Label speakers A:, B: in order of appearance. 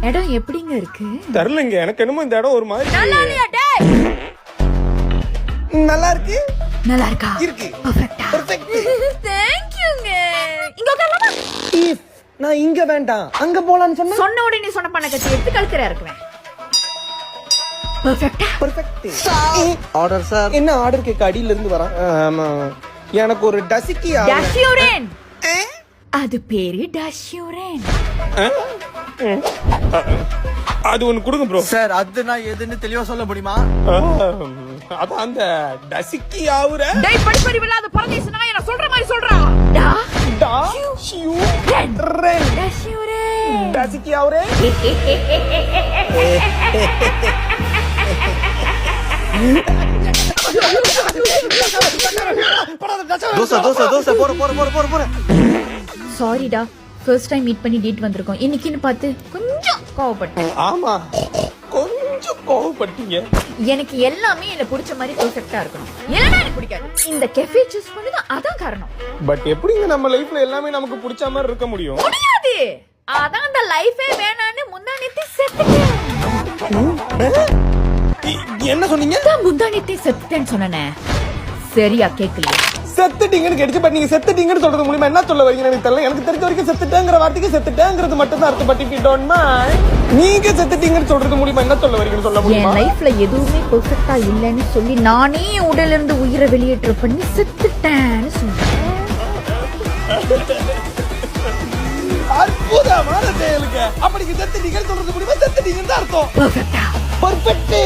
A: இடம் எப்படிங்க இருக்கு?
B: தெரியலங்க, எனக்கு என்னமோ இந்த இடம் ஒரு மாதிரி
A: நல்லா இல்லையா டேய்?
B: நல்லா இருக்கு.
A: நல்லா இருக்கா?
B: இருக்கு.
A: பெர்ஃபெக்ட்டா?
B: பெர்ஃபெக்ட்.
A: தேங்க்யூங்க. இங்க உட்காரலாமா?
C: If நான் இங்க வேண்டாம் அங்க போலான்னு சொன்னா
A: சொன்ன உடனே சொன்ன பண்ண கட்டி எடுத்து கழுத்துல இருக்குவேன். பெர்ஃபெக்ட்டா?
C: பெர்ஃபெக்ட். Order sir. என்ன ஆர்டர் கேக்க அடியில இருந்து வரான்? ஆமா. எனக்கு ஒரு டசிக்கி
A: டஷ்யூரேன். அது பேரு டஷ்யூரேன்.
B: அது ஒன்னு கொடுங்க ப்ரோ.
D: சார் அது நான் எதுன்னு தெளிவா சொல்ல முடியுமா?
B: அது அந்த டசிக்கி ஆவுற
A: டேய் படிப்பறிவு இல்லாத பரதேசி நாயே, நான் சொல்ற மாதிரி சொல்றா. டஷ்யூரேன். டஷ்யூரேன்.
B: டசிக்கி ஆவுற
D: தோசை தோசை தோசை போற போற போற போற போற.
A: சாரிடா, ஃபர்ஸ்ட் டைம் மீட் பண்ணி டேட் வந்திருக்கோம். இன்னைக்குன்னு பார்த்து கொஞ்சம் கோவப்பட்டேன்.
B: ஆமா, கொஞ்சம் கோவப்பட்டீங்க.
A: எனக்கு எல்லாமே என்ன பிடிச்ச மாதிரி பெர்ஃபெக்ட்டா இருக்கணும். இல்லனா எனக்கு பிடிக்காது. இந்த கெஃபே சூஸ் பண்ணது அதான் காரணம்.
B: பட் எப்படிங்க நம்ம லைஃப்ல எல்லாமே நமக்கு பிடிச்ச மாதிரி இருக்க முடியும்?
A: முடியாது. அதான் அந்த லைஃபே வேணான்னு முந்தானேத்தி செத்துட்டேன்.
B: என்ன சொன்னீங்க?
A: முந்தானேத்தி செத்துட்டேன்னு சொன்னனே, சரியா கேட்கலையே?
B: செத்துட்டீங்கன்னு கேட்டுச்சு. பட் நீங்க செத்துட்டீங்கன்னு சொல்றது மூலமா என்ன சொல்ல வரீங்கன்னு எனக்கு தெரியல. எனக்கு தெரிஞ்ச வரைக்கும் செத்துட்டேங்கிற வார்த்தைக்கு செத்துட்டேங்கிறது மட்டும் தான் அர்த்தம். But if you don't mind, நீங்க செத்துட்டீங்கன்னு சொல்றது மூலமா என்ன சொல்ல வரீங்கன்னு சொல்ல முடியுமா?
A: என் லைஃப்ல எதுவுமே பெர்ஃபெக்ட்டா இல்லைன்னு சொல்லி நானே உடல்ல இருந்து உயிரை வெளியேற்ற பண்ணி செத்துட்டேன்னு சொல்றேன்.
B: அற்புதமான செயலுங்க. அப்ப நீங்க செத்துட்டீங்கன்னு சொல்றது மூலமா செத்துட்டீங்கன்னு தான் அர்த்தம்.
A: பெர்ஃபெக்ட்டா?
B: பர்ஃபெக்ட்.